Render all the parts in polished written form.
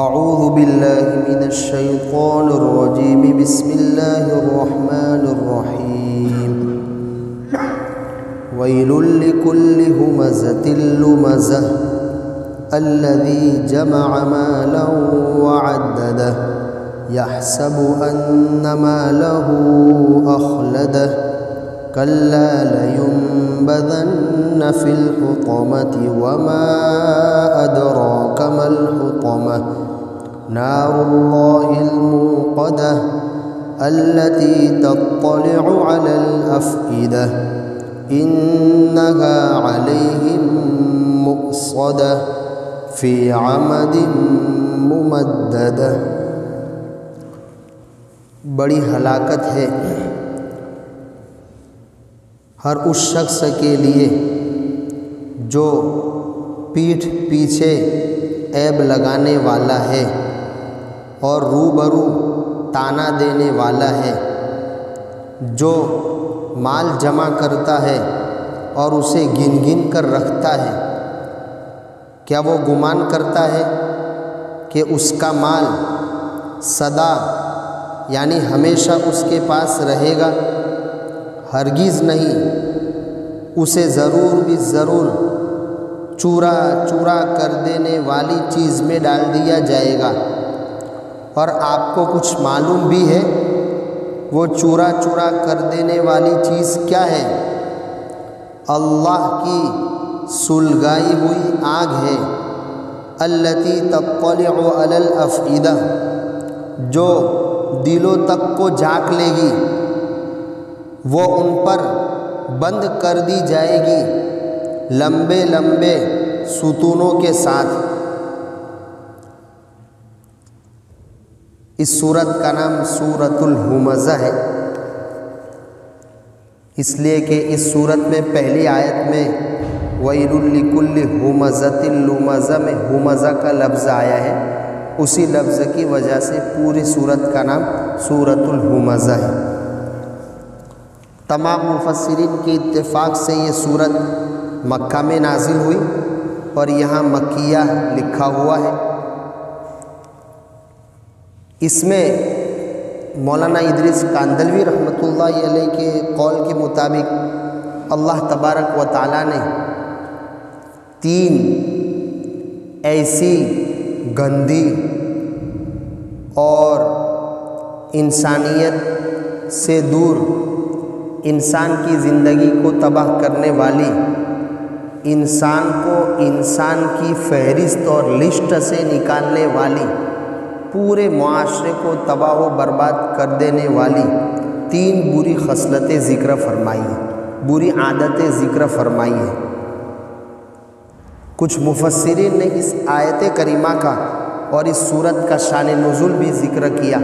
اعوذ باللہ من الشیطان الرجیم بسم اللہ الرحمن الرحیم ویل لکل ہمزۃ لمزہ الذی جمع مالا وعددہ یحسب ان مالہ اخلدہ کلا لینبذن فی الحطمۃ وما ادراک ما الحطمۃ نار اللہ الموقدہ التي تطلع على الأفئدة إنها عليهم مؤصدة في عمد ممددة۔ بڑی ہلاکت ہے ہر اس شخص کے لیے جو پیٹھ پیچھے عیب لگانے والا ہے اور روبرو تانا دینے والا ہے، جو مال جمع کرتا ہے اور اسے گن گن کر رکھتا ہے۔ کیا وہ گمان کرتا ہے کہ اس کا مال سدا یعنی ہمیشہ اس کے پاس رہے گا؟ ہرگز نہیں، اسے ضرور بھی ضرور چورا چورا کر دینے والی چیز میں ڈال دیا جائے گا۔ اور آپ کو کچھ معلوم بھی ہے وہ چورا چورا کر دینے والی چیز کیا ہے؟ اللہ کی سلگائی ہوئی آگ ہے، التی تطلع علی الافئدہ، جو دلوں تک کو جھانک لے گی، وہ ان پر بند کر دی جائے گی لمبے لمبے ستونوں کے ساتھ۔ اس سورت کا نام سورۃ الہمزہ ہے، اس لیے کہ اس سورت میں پہلی آیت میں ویل لکل ہمزۃ لمزہ میں ہمزہ کا لفظ آیا ہے، اسی لفظ کی وجہ سے پوری سورت کا نام سورۃ الہمزہ ہے۔ تمام مفسرین کے اتفاق سے یہ سورت مکہ میں نازل ہوئی اور یہاں مکیہ لکھا ہوا ہے۔ اس میں مولانا ادریس کاندلوی رحمۃ اللہ علیہ کے قول کے مطابق اللہ تبارک و تعالیٰ نے 3 ایسی گندی اور انسانیت سے دور انسان کی زندگی کو تباہ کرنے والی، انسان کو انسان کی فہرست اور لسٹ سے نکالنے والی، پورے معاشرے کو تباہ و برباد کر دینے والی 3 بری خصلتیں ذکر فرمائی ہیں، بری عادتیں ذکر فرمائی ہیں۔ کچھ مفسرین نے اس آیت کریمہ کا اور اس سورت کا شان نزول بھی ذکر کیا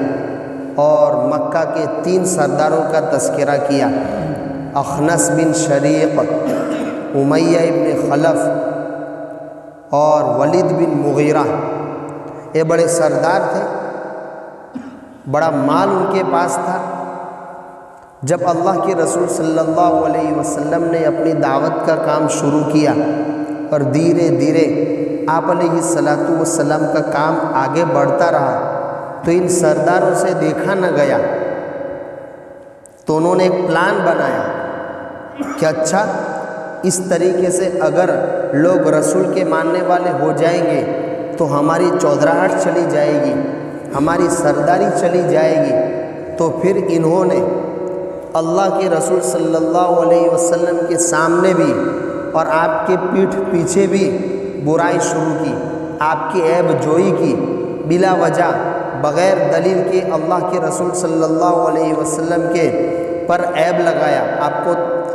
اور مکہ کے 3 سرداروں کا تذکرہ کیا، اخنس بن شریق، امیہ ابن خلف اور ولید بن مغیرہ۔ یہ بڑے سردار تھے، بڑا مال ان کے پاس تھا۔ جب اللہ کے رسول صلی اللہ علیہ وسلم نے اپنی دعوت کا کام شروع کیا اور دھیرے دھیرے آپ علیہ السلام کا کام آگے بڑھتا رہا تو ان سرداروں سے دیکھا نہ گیا، تو انہوں نے ایک پلان بنایا کہ اچھا اس طریقے سے اگر لوگ رسول کے ماننے والے ہو جائیں گے تو ہماری چودراہٹ چلی جائے گی، ہماری سرداری چلی جائے گی۔ تو پھر انہوں نے اللہ کے رسول صلی اللہ علیہ وسلم کے سامنے بھی اور آپ کے پیٹھ پیچھے بھی برائی شروع کی، آپ کی عیب جوئی کی، بلا وجہ بغیر دلیل کے اللہ کے رسول صلی اللہ علیہ وسلم کے پر عیب لگایا،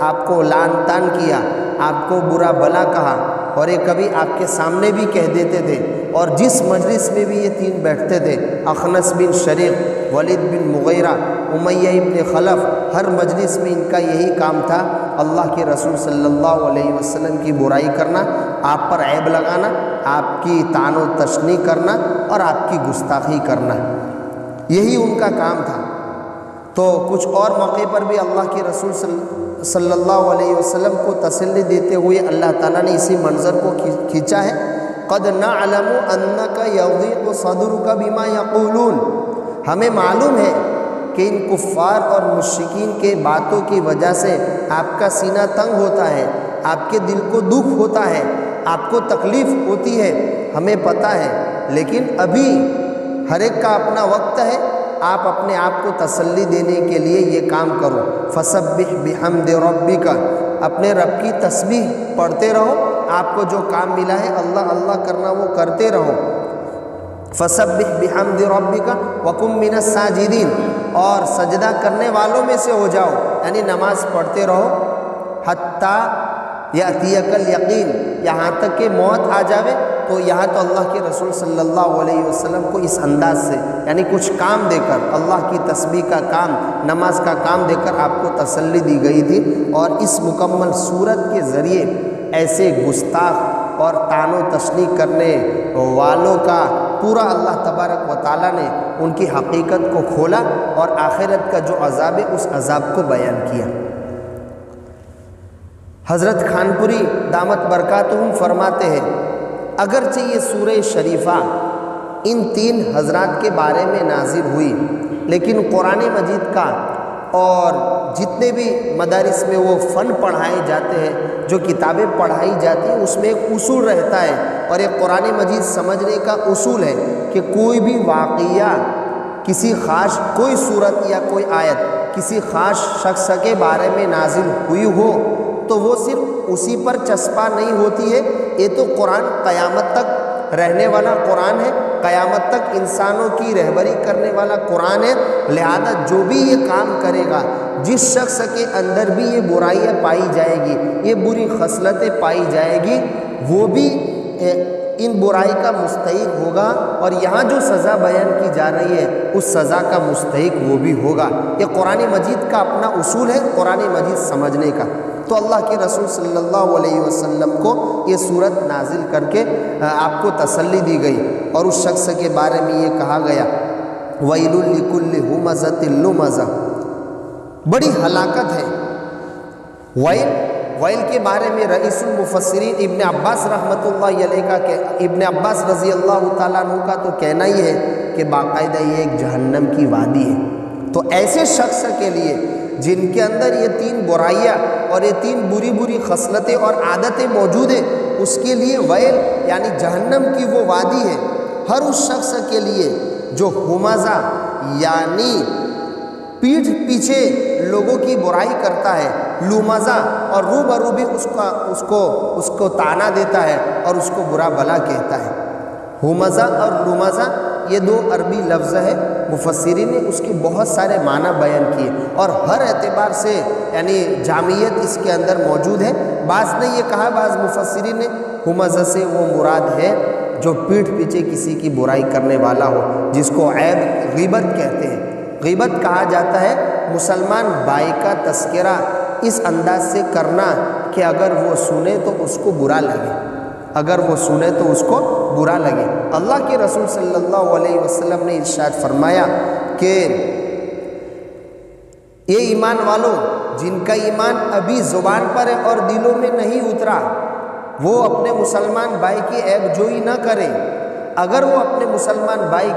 آپ کو لعن طعن کیا، آپ کو برا بلا کہا، اور یہ کبھی آپ کے سامنے بھی کہہ دیتے تھے۔ اور جس مجلس میں بھی یہ 3 بیٹھتے تھے، اخنس بن شریق، ولید بن مغیرہ، امیہ ابن خلف، ہر مجلس میں ان کا یہی کام تھا، اللہ کے رسول صلی اللہ علیہ وسلم کی برائی کرنا، آپ پر عیب لگانا، آپ کی طعن و تشنیع کرنا اور آپ کی گستاخی کرنا، یہی ان کا کام تھا۔ تو کچھ اور موقع پر بھی اللہ کے رسول صلی اللہ علیہ وسلم کو تسلی دیتے ہوئے اللہ تعالیٰ نے اسی منظر کو کھینچا ہے قد نعلم انک یضیق صدرک بما یقولون، ہمیں معلوم ہے کہ ان کفار اور مشرکین کے باتوں کی وجہ سے آپ کا سینہ تنگ ہوتا ہے، آپ کے دل کو دکھ ہوتا ہے، آپ کو تکلیف ہوتی ہے، ہمیں پتہ ہے، لیکن ابھی ہر ایک کا اپنا وقت ہے، آپ اپنے آپ کو تسلی دینے کے لیے یہ کام کرو۔ فسبح بحمد ربک، اپنے رب کی تسبیح پڑھتے رہو، آپ کو جو کام ملا ہے اللہ اللہ کرنا وہ کرتے رہو۔ فسبح بحمد ربک وکن من الساجدین، اور سجدہ کرنے والوں میں سے ہو جاؤ، یعنی نماز پڑھتے رہو حتیٰ یأتیک الیقین، یہاں تک کہ موت آ جاوے۔ تو یہاں تو اللہ کے رسول صلی اللہ علیہ وسلم کو اس انداز سے، یعنی کچھ کام دے کر، اللہ کی تسبیح کا کام، نماز کا کام دے کر آپ کو تسلی دی گئی تھی، اور اس مکمل صورت کے ذریعے ایسے گستاخ اور طعن و تشنیع کرنے والوں کا پورا اللہ تبارک و تعالیٰ نے ان کی حقیقت کو کھولا، اور آخرت کا جو عذاب ہے اس عذاب کو بیان کیا۔ حضرت خانپوری دامت برکاتہم فرماتے ہیں، اگرچہ یہ سورہ شریفہ ان تین حضرات کے بارے میں نازل ہوئی، لیکن قرآن مجید کا اور جتنے بھی مدارس میں وہ فن پڑھائے جاتے ہیں، جو کتابیں پڑھائی جاتی ہیں، اس میں ایک اصول رہتا ہے، اور ایک قرآن مجید سمجھنے کا اصول ہے کہ کوئی بھی واقعہ، کسی خاص کوئی صورت یا کوئی آیت کسی خاص شخص کے بارے میں نازل ہوئی ہو تو وہ صرف اسی پر چسپاں نہیں ہوتی ہے، یہ تو قرآن قیامت تک رہنے والا قرآن ہے، قیامت تک انسانوں کی رہبری کرنے والا قرآن ہے، لہذا جو بھی یہ کام کرے گا، جس شخص کے اندر بھی یہ برائیاں پائی جائے گی، یہ بری خصلتیں پائی جائے گی، وہ بھی ان برائی کا مستحق ہوگا، اور یہاں جو سزا بیان کی جا رہی ہے اس سزا کا مستحق وہ بھی ہوگا۔ یہ قرآن مجید کا اپنا اصول ہے، قرآن مجید سمجھنے کا۔ تو اللہ کے رسول صلی اللہ علیہ وسلم کو یہ صورت نازل کر کے آپ کو تسلی دی گئی، اور اس شخص کے بارے میں یہ کہا گیا وَيْلٌ لِكُلِّ هُمَزَةٍ لُمَزَةٍ، بڑی ہلاکت ہے۔ ویل کے بارے میں رئیس المفسرین ابن عباس رحمۃ اللہ علیہ کا کہ ابن عباس رضی اللہ تعالیٰ عنہ کا تو کہنا ہی ہے کہ باقاعدہ یہ ایک جہنم کی وادی ہے۔ تو ایسے شخص کے لیے جن کے اندر یہ تین برائیاں اور یہ تین بری بری خصلتیں اور عادتیں موجود ہیں، اس کے لیے ویل یعنی جہنم کی وہ وادی ہے۔ ہر اس شخص کے لیے جو ہمزہ یعنی پیٹھ پیچھے لوگوں کی برائی کرتا ہے، لومزہ اور روبرو بھی اس کو طعنہ دیتا ہے اور اس کو برا بھلا کہتا ہے۔ ہمزہ اور لومزہ یہ دو عربی لفظ ہے، مفسرین نے اس کے بہت سارے معنی بیان کیے، اور ہر اعتبار سے یعنی جامعیت اس کے اندر موجود ہے۔ بعض نے یہ کہا، بعض مفسرین نے ہمزہ سے وہ مراد ہے جو پیٹھ پیچھے کسی کی برائی کرنے والا ہو، جس کو عیب غیبت کہتے ہیں۔ غیبت کہا جاتا ہے مسلمان بھائی کا تذکرہ اس انداز سے کرنا کہ اگر وہ سنے تو اس کو برا لگے، اگر وہ سنے تو اس کو برا لگے۔ اللہ کے رسول صلی اللہ علیہ وسلم نے ارشاد فرمایا کہ یہ ایمان والوں جن کا ایمان ابھی زبان پر ہے اور دلوں میں نہیں اترا، وہ اپنے مسلمان بھائی کی عیب جوئی نہ کرے۔ اگر وہ اپنے مسلمان بھائی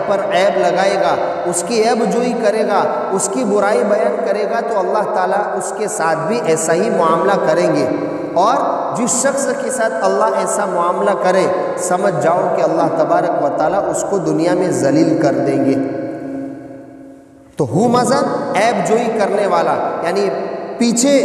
پر عیب لگائے گا، اس کی عیب جوئی کرے گا، اس کی برائی بیان کرے گا، تو اللہ تعالیٰ اس کے ساتھ بھی ایسا ہی معاملہ کریں گے۔ اور جس شخص کے ساتھ اللہ ایسا معاملہ کرے، سمجھ جاؤ کہ اللہ تبارک و تعالیٰ اس کو دنیا میں ذلیل کر دیں گے۔ تو ہمزہ عیب جوئی کرنے والا، یعنی پیچھے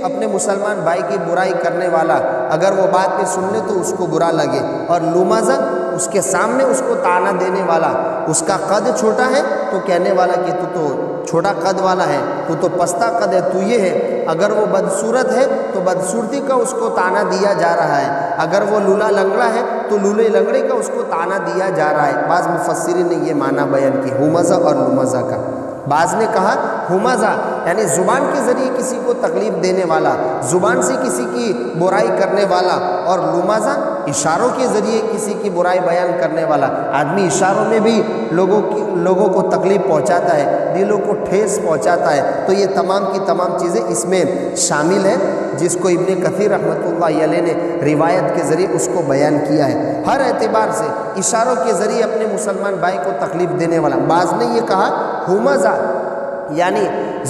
اپنے مسلمان بھائی کی برائی کرنے والا، اگر وہ بات میں سن لے تو اس کو برا لگے۔ اور لومزہ اس کے سامنے اس کو طعنہ دینے والا، اس کا قد چھوٹا ہے تو کہنے والا کہ تو چھوٹا قد والا ہے، تو پستہ قد ہے، تو یہ ہے۔ اگر وہ بدصورت ہے تو بدصورتی کا اس کو طعنہ دیا جا رہا ہے، اگر وہ لولا لنگڑا ہے تو لولے لنگڑے کا اس کو طعنہ دیا جا رہا ہے۔ بعض مفسرین نے یہ معنی بیان کی ہمزہ اور لومزہ کا۔ بعض نے کہا ہمزہ یعنی زبان کے ذریعے کسی کو تکلیف دینے والا، زبان سے کسی کی برائی کرنے والا، اور لمزہ اشاروں کے ذریعے کسی کی برائی بیان کرنے والا۔ آدمی اشاروں میں بھی لوگوں کو تکلیف پہنچاتا ہے، دلوں کو ٹھیس پہنچاتا ہے، تو یہ تمام کی تمام چیزیں اس میں شامل ہیں، جس کو ابن کثیر رحمۃ اللہ علیہ نے روایت کے ذریعے اس کو بیان کیا ہے۔ ہر اعتبار سے اشاروں کے ذریعے اپنے مسلمان بھائی کو تکلیف دینے والا۔ بعض نے یہ کہا ہمزہ یعنی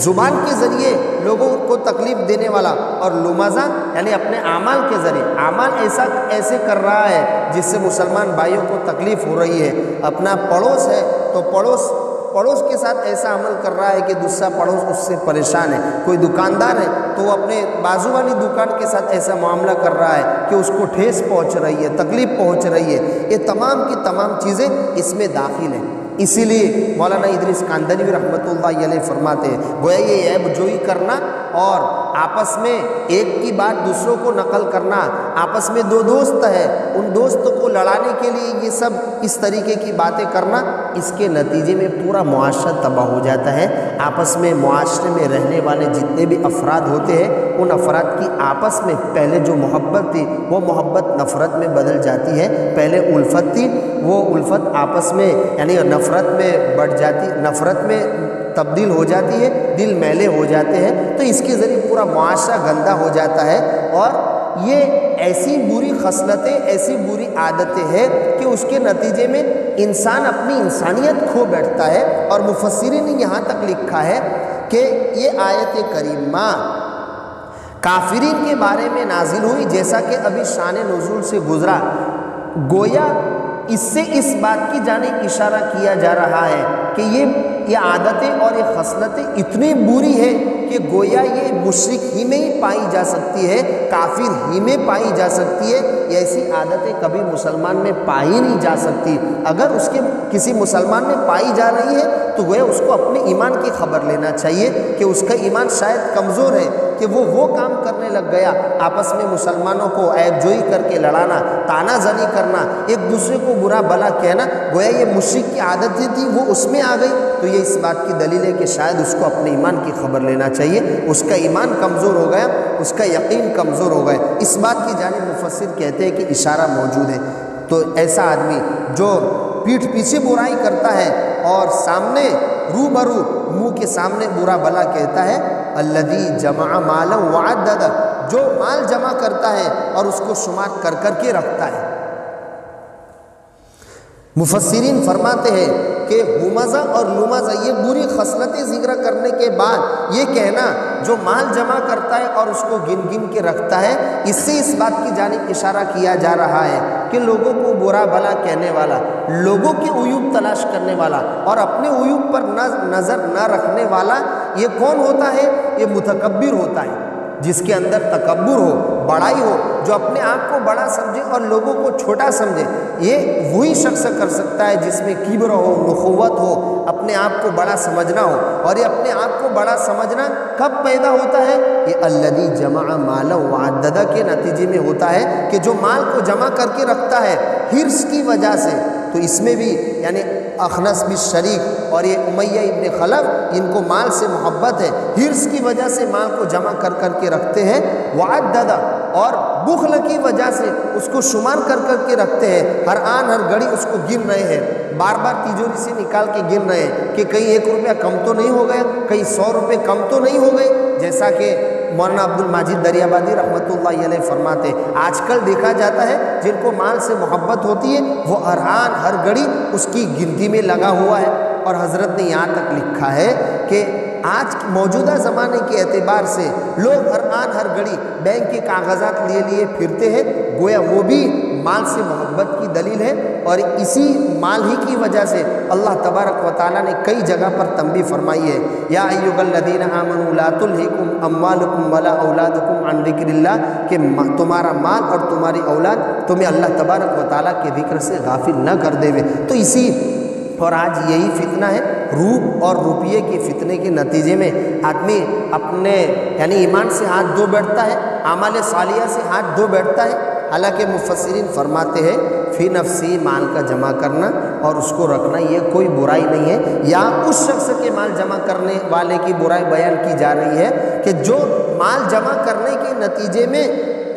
زبان کے ذریعے لوگوں کو تکلیف دینے والا، اور لمزہ یعنی اپنے اعمال کے ذریعے، اعمال ایسے کر رہا ہے جس سے مسلمان بھائیوں کو تکلیف ہو رہی ہے۔ اپنا پڑوس ہے تو پڑوس کے ساتھ ایسا عمل کر رہا ہے کہ دوسرا پڑوس اس سے پریشان ہے۔ کوئی دکاندار ہے تو وہ اپنے بازو والی دکان کے ساتھ ایسا معاملہ کر رہا ہے کہ اس کو ٹھیس پہنچ رہی ہے، تکلیف پہنچ رہی ہے۔ یہ تمام کی تمام چیزیں اس میں داخل ہیں۔ اسی لیے مولانا ادریس کاندھلوی رحمۃ اللہ علیہ فرماتے ہیں گویا یہ عیب جوئی کرنا اور آپس میں ایک کی بات دوسروں کو نقل کرنا، آپس میں دو دوست ہے ان دوستوں کو لڑانے کے لیے یہ سب اس طریقے کی باتیں کرنا، اس کے نتیجے میں پورا معاشرہ تباہ ہو جاتا ہے۔ آپس میں معاشرے میں رہنے والے جتنے بھی افراد ہوتے ہیں ان افراد کی آپس میں پہلے جو محبت تھی وہ محبت نفرت میں بدل جاتی ہے۔ پہلے الفت تھی وہ الفت آپس میں یعنی نفرت میں بڑھ جاتی، نفرت میں تبدیل ہو جاتی ہے، دل میلے ہو جاتے ہیں، تو اس کے ذریعے پورا معاشرہ گندا ہو جاتا ہے۔ اور یہ ایسی بری خصلتیں، ایسی بری عادتیں ہیں کہ اس کے نتیجے میں انسان اپنی انسانیت کھو بیٹھتا ہے۔ اور مفسرین نے یہاں تک لکھا ہے کہ یہ آیت کریمہ کافرین کے بارے میں نازل ہوئی، جیسا کہ ابھی شان نزول سے گزرا، گویا اس سے اس بات کی جانب اشارہ کیا جا رہا ہے کہ یہ عادتیں اور یہ خصلتیں اتنی بری ہیں کہ گویا یہ مشرک ہی میں ہی پائی جا سکتی ہے، کافر ہی میں پائی جا سکتی ہے۔ ایسی عادتیں کبھی مسلمان میں پائی نہیں جا سکتی۔ اگر اس کے کسی مسلمان میں پائی جا رہی ہے تو گویا اس کو اپنے ایمان کی خبر لینا چاہیے کہ اس کا ایمان شاید کمزور ہے، کہ وہ کام کرنے لگ گیا، آپس میں مسلمانوں کو عیب جوئی کر کے لڑانا، تانا زنی کرنا، ایک دوسرے کو برا بھلا کہنا، گویا یہ مشرک کی عادتیں تھی وہ اس میں آ گئی۔ تو یہ اس بات کی دلیل ہے کہ شاید اس کو اپنے ایمان کی خبر لینا چاہیے، اس کا ایمان کمزور ہو گیا، اس کا یقین کمزور ہو گیا۔ اس بات کی جانب مفسر کہتے ہیں کہ اشارہ موجود ہے۔ تو ایسا آدمی جو پیٹھ پیچھے برائی کرتا ہے اور سامنے روبرو منہ کے سامنے برا بھلا کہتا ہے، الذی جمع مالا وعددہ، جو مال جمع کرتا ہے اور اس کو شمار کر کر کے رکھتا ہے۔ مفسرین فرماتے ہیں کہ ہمزہ اور لمزہ یہ بری خصلتیں ذکر کرنے کے بعد یہ کہنا جو مال جمع کرتا ہے اور اس کو گن گن کے رکھتا ہے، اس سے اس بات کی جانب اشارہ کیا جا رہا ہے کہ لوگوں کو برا بھلا کہنے والا، لوگوں کے عیوب تلاش کرنے والا اور اپنے عیوب پر نظر نہ رکھنے والا یہ کون ہوتا ہے؟ یہ متکبر ہوتا ہے، جس کے اندر تکبر ہو، بڑائی ہو، جو اپنے آپ کو بڑا سمجھے اور لوگوں کو چھوٹا سمجھے۔ یہ وہی شخص کر سکتا ہے جس میں کبر ہو، نخوت ہو، اپنے آپ کو بڑا سمجھنا ہو۔ اور یہ اپنے آپ کو بڑا سمجھنا کب پیدا ہوتا ہے؟ یہ الذی جمع مالا وعددہ کے نتیجے میں ہوتا ہے کہ جو مال کو جمع کر کے رکھتا ہے حرص کی وجہ سے۔ تو اس میں بھی یعنی اخنس بن شریک اور یہ امیہ ابن خلف، ان کو مال سے محبت ہے، حرص کی وجہ سے مال کو جمع کر کر کے رکھتے ہیں، وعددہ، اور بخل کی وجہ سے اس کو شمار کر کر کے رکھتے ہیں، ہر آن ہر گھڑی اس کو گن رہے ہیں، بار بار تیجوری سے نکال کے گن رہے ہیں کہ کہیں 1 روپیہ کم تو نہیں ہو گیا، کہیں 100 روپے کم تو نہیں ہو گئے۔ جیسا کہ مولانا عبد المجید دریابادی رحمۃ اللہ علیہ فرماتے ہیں آج کل دیکھا جاتا ہے جن کو مال سے محبت ہوتی ہے وہ ہر آن ہر گھڑی اس کی گنتی میں لگا ہوا ہے۔ اور حضرت نے یہاں تک لکھا ہے کہ آج موجودہ زمانے کے اعتبار سے لوگ ہر آن ہر گھڑی بینک کے کاغذات لیے پھرتے ہیں، گویا وہ بھی مال سے محبت کی دلیل ہے۔ اور اسی مال ہی کی وجہ سے اللہ تبارک و تعالیٰ نے کئی جگہ پر تنبیہ فرمائی ہے، یا ایھا الذین آمنوا لا تلھکم اموالکم ولا اولادکم عن ذکر اللہ، کہ تمہارا مال اور تمہاری اولاد تمہیں اللہ تبارک و تعالیٰ کے ذکر سے غافل نہ کر دے۔ تو اسی اور آج یہی فتنہ ہے، روپ اور روپیے کے فتنے کے نتیجے میں آدمی اپنے یعنی ایمان سے ہاتھ دھو بیٹھتا ہے، اعمال صالحہ سے ہاتھ دھو بیٹھتا ہے، حالانکہ مفسرین فرماتے ہیں فی نفسی مال کا جمع کرنا اور اس کو رکھنا یہ کوئی برائی نہیں ہے، یا اس شخص کے مال جمع کرنے والے کی برائی بیان کی جا رہی ہے کہ جو مال جمع کرنے کے نتیجے میں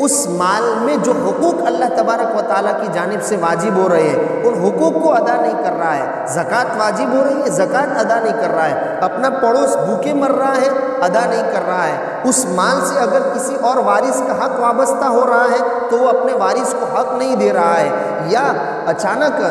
اس مال میں جو حقوق اللہ تبارک و تعالیٰ کی جانب سے واجب ہو رہے ہیں ان حقوق کو ادا نہیں کر رہا ہے، زکوٰۃ واجب ہو رہی ہے زکوٰۃ ادا نہیں کر رہا ہے، اپنا پڑوس بھوکے مر رہا ہے ادا نہیں کر رہا ہے، اس مال سے اگر کسی اور وارث کا حق وابستہ ہو رہا ہے تو وہ اپنے وارث کو حق نہیں دے رہا ہے، یا اچانک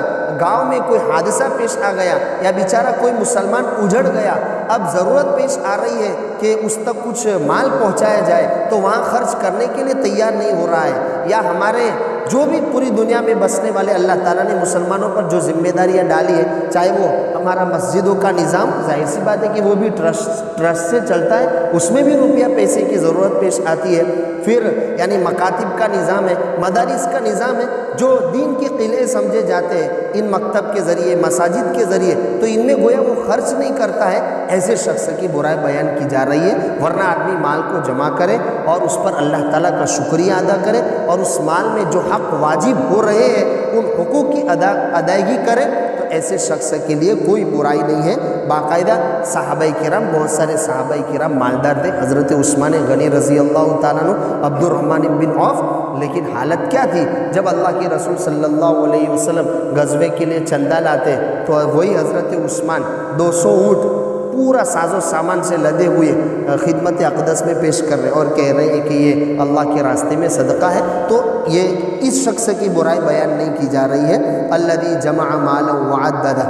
گاؤں میں کوئی حادثہ پیش آ گیا یا بیچارہ کوئی مسلمان اجڑ گیا، اب ضرورت پیش آ رہی ہے کہ اس تک کچھ مال پہنچایا جائے تو وہاں خرچ کرنے کے لیے تیار نہیں ہو رہا ہے، یا ہمارے جو بھی پوری دنیا میں بسنے والے اللہ تعالیٰ نے مسلمانوں پر جو ذمہ داریاں ڈالی ہے، چاہے وہ ہمارا مسجدوں کا نظام، ظاہر سی بات ہے کہ وہ بھی ٹرسٹ سے چلتا ہے، اس میں بھی روپیہ پیسے کی ضرورت پیش آتی ہے، پھر یعنی مکاتب کا نظام ہے، مدارس کا نظام ہے، جو دین کے قلعے سمجھے جاتے ہیں ان مکتب کے ذریعے مساجد کے ذریعے، تو ان میں گویا وہ خرچ نہیں کرتا ہے، ایسے شخص کی برائی بیان کی جا رہی ہے، ورنہ آدمی مال کو جمع کرے اور اس پر اللہ تعالیٰ کا شکریہ ادا کرے اور اس مال میں جو حق واجب ہو رہے ہیں ان حقوق کی ادائیگی کرے تو ایسے شخص کے لیے کوئی برائی نہیں ہے۔ باقاعدہ صحابہ کرام، بہت سارے صحابہ کرام مالدار تھے، حضرت عثمان غنی رضی اللہ تعالیٰ عنہ، عبد الرحمن بن عوف، لیکن حالت کیا تھی جب اللہ کے رسول صلی اللہ علیہ وسلم غزوے کے لیے چندہ لاتے تو وہی حضرت عثمان 200 اونٹ پورا ساز و سامان سے لدے ہوئے خدمت اقدس میں پیش کر رہے اور کہہ رہے ہیں کہ یہ اللہ کے راستے میں صدقہ ہے، تو یہ اس شخص کی برائی بیان نہیں کی جا رہی ہے۔ الذی جمع مالا وعددہ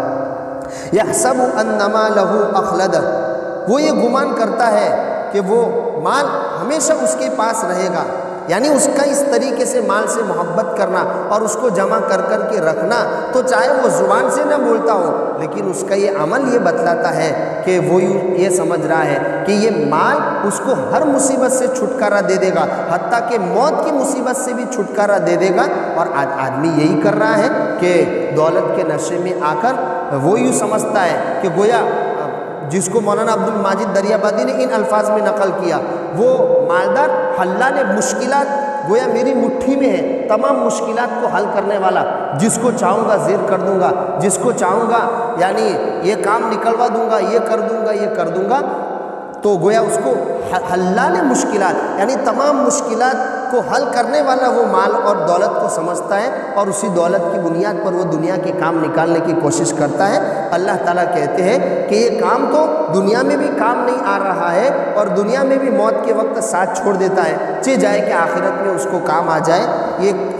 یحسب ان مالہ اخلدہ، وہ یہ گمان کرتا ہے کہ وہ مال ہمیشہ اس کے پاس رہے گا، یعنی اس کا اس طریقے سے مال سے محبت کرنا اور اس کو جمع کر کے رکھنا، تو چاہے وہ زبان سے نہ بولتا ہو لیکن اس کا یہ عمل یہ بتلاتا ہے کہ وہ یہ سمجھ رہا ہے کہ یہ مال اس کو ہر مصیبت سے چھٹکارا دے دے گا، حتیٰ کہ موت کی مصیبت سے بھی چھٹکارا دے دے گا۔ اور آدمی یہی کر رہا ہے کہ دولت کے نشے میں آ کر وہ یوں سمجھتا ہے کہ گویا جس کو مولانا عبد الماجد دریابادی نے ان الفاظ میں نقل کیا، وہ مالدار حلال مشکلات گویا میری مٹھی میں ہے، تمام مشکلات کو حل کرنے والا، جس کو چاہوں گا زیر کر دوں گا، جس کو چاہوں گا یعنی یہ کام نکلوا دوں گا، یہ کر دوں گا، یہ کر دوں گا، تو گویا اس کو حلال مشکلات یعنی تمام مشکلات کو حل کرنے والا وہ مال اور دولت کو سمجھتا ہے اور اسی دولت کی بنیاد پر وہ دنیا کے کام نکالنے کی کوشش کرتا ہے۔ اللہ تعالیٰ کہتے ہیں کہ یہ کام تو دنیا میں بھی کام نہیں آ رہا ہے اور دنیا میں بھی موت کے وقت ساتھ چھوڑ دیتا ہے، چہ جائے کہ آخرت میں اس کو کام آ جائے۔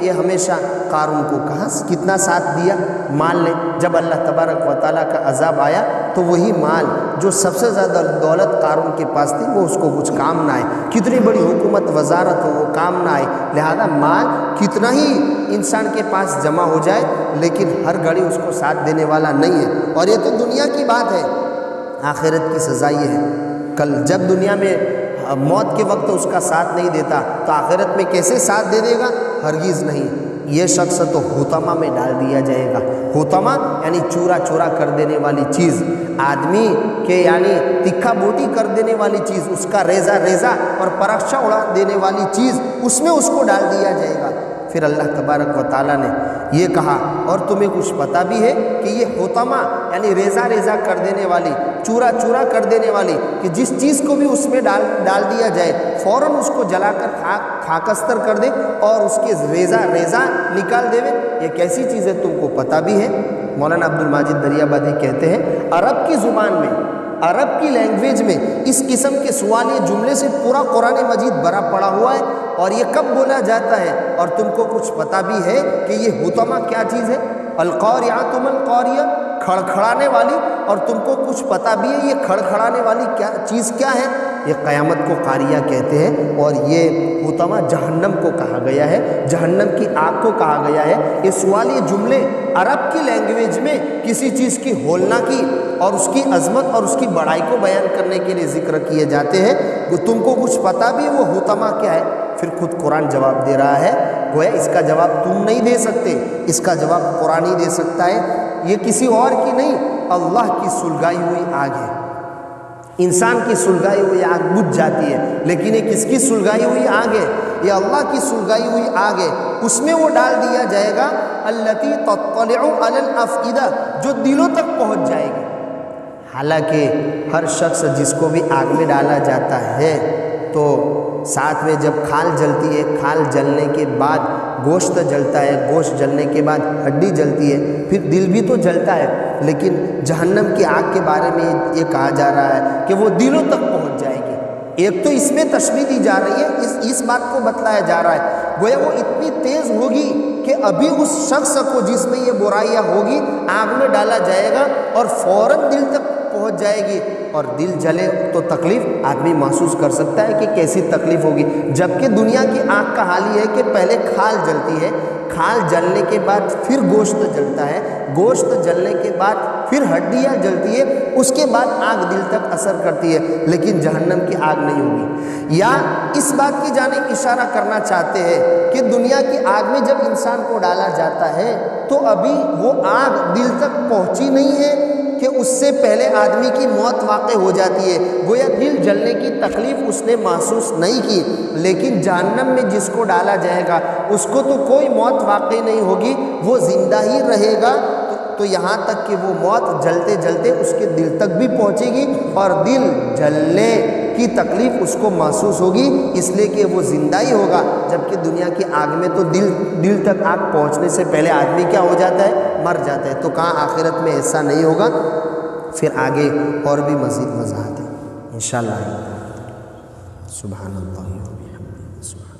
یہ ہمیشہ قارون کو کہاں کتنا ساتھ دیا مال نے، جب اللہ تبارک و تعالیٰ کا عذاب آیا تو وہی مال جو سب سے زیادہ دولت قارون کے پاس تھی وہ اس کو کچھ کام نہ آئے، کتنی بڑی حکومت وزارت ہو وہ کام نہ آئے، لہذا مال کتنا ہی انسان کے پاس جمع ہو جائے لیکن ہر گھڑی اس کو ساتھ دینے والا نہیں ہے۔ اور یہ تو دنیا کی بات ہے، آخرت کی سزا یہ ہے، کل جب دنیا میں موت کے وقت اس کا ساتھ نہیں دیتا تو آخرت میں کیسے ساتھ دے دے گا؟ ہرگز نہیں، یہ شخص تو حطمہ میں ڈال دیا جائے گا۔ حطمہ یعنی چورا چورا کر دینے والی چیز، آدمی کے یعنی تکھا بوٹی کر دینے والی چیز، اس کا ریزہ ریزہ اور پرخشہ اڑا دینے والی چیز، اس میں اس کو ڈال دیا جائے گا۔ پھر اللہ تبارک و تعالیٰ نے یہ کہا اور تمہیں کچھ پتہ بھی ہے کہ یہ حطمہ یعنی ریزہ ریزہ کر دینے والی، چورا چورا کر دینے والی، کہ جس چیز کو بھی اس میں ڈال دیا جائے فوراً اس کو جلا کر خاکستر کر دے اور اس کے ریزہ ریزہ نکال دے، یہ کیسی چیز ہے تم کو پتہ بھی ہے؟ مولانا عبد الماجد دریابادی کہتے ہیں عرب کی زبان میں، عرب کی لینگویج میں اس قسم کے سوال یہ جملے سے پورا قرآن مجید بھرا پڑا ہوا ہے، اور یہ کب بولا جاتا ہے اور تم کو کچھ پتہ بھی ہے کہ یہ حطمہ کیا چیز ہے؟ القاریعۃ ما القاریہ، کھڑکھڑانے والی، اور تم کو کچھ پتہ بھی ہے یہ کھڑکھڑانے والی کیا چیز کیا ہے؟ یہ قیامت کو قاریہ کہتے ہیں، اور یہ حطمہ جہنم کو کہا گیا ہے، جہنم کی آگ کو کہا گیا ہے۔ یہ سوال یہ جملے عرب کی لینگویج میں کسی چیز کی ہولنا کی اور اس کی عظمت اور اس کی بڑائی کو بیان کرنے کے لیے ذکر کیے جاتے ہیں۔ تم کو کچھ پتہ بھی وہ حطمہ کیا ہے؟ پھر خود قرآن جواب دے رہا ہے، گویا اس کا جواب تم نہیں دے سکتے، اس کا جواب قرآن ہی دے سکتا ہے، یہ کسی اور کی نہیں، اللہ کی سلگائی ہوئی آگ ہے۔ انسان کی سلگائی ہوئی آگ بجھ جاتی ہے، لیکن یہ کس کی سلگائی ہوئی آگ ہے؟ یہ اللہ کی سلگائی ہوئی آگ ہے، اس میں وہ ڈال دیا جائے گا التی تطلع علی الافئدہ، جو دلوں تک پہنچ جائے گی۔ حالانکہ ہر شخص جس کو بھی آگ میں ڈالا جاتا ہے تو ساتھ میں جب کھال جلتی ہے، کھال جلنے کے بعد گوشت جلتا ہے، گوشت جلنے کے بعد ہڈی جلتی ہے، پھر دل بھی تو جلتا ہے، لیکن جہنم کی آگ کے بارے میں یہ کہا جا رہا ہے کہ وہ دلوں تک پہنچ جائے گی۔ ایک تو اس میں تشبیہ دی جا رہی ہے، اس بات کو بتلایا جا رہا ہے گویا وہ اتنی تیز ہوگی کہ ابھی اس شخص کو جس میں یہ برائیاں ہوگی آگ میں ڈالا جائے گا اور فوراً دل تک پہنچ جائے گی، اور دل جلے تو تکلیف آدمی محسوس کر سکتا ہے کہ کیسی تکلیف ہوگی۔ جبکہ دنیا کی آگ کا حال یہ ہے کہ پہلے کھال جلتی ہے، کھال جلنے کے بعد پھر گوشت جلتا ہے، گوشت جلنے کے بعد پھر ہڈیاں جلتی ہے، اس کے بعد آگ دل تک اثر کرتی ہے، لیکن جہنم کی آگ نہیں ہوگی۔ یا اس بات کی جانب اشارہ کرنا چاہتے ہیں کہ دنیا کی آگ میں جب انسان کو ڈالا جاتا ہے تو ابھی وہ آگ دل تک پہنچی نہیں ہے کہ اس سے پہلے آدمی کی موت واقع ہو جاتی ہے، گویا دل جلنے کی تکلیف اس نے محسوس نہیں کی، لیکن جہنم میں جس کو ڈالا جائے گا اس کو تو کوئی موت واقع نہیں ہوگی، وہ زندہ ہی رہے گا، تو یہاں تک کہ وہ موت جلتے جلتے اس کے دل تک بھی پہنچے گی اور دل جلنے کی تکلیف اس کو محسوس ہوگی، اس لیے کہ وہ زندہ ہی ہوگا۔ جبکہ دنیا کی آگ میں تو دل تک آگ پہنچنے سے پہلے آدمی کیا ہو جاتا ہے؟ مر جاتا ہے۔ تو کہاں آخرت میں ایسا نہیں ہوگا؟ پھر آگے اور بھی مزید وضاحت ہے انشاءاللہ۔ سبحان اللہ و بحمدہ۔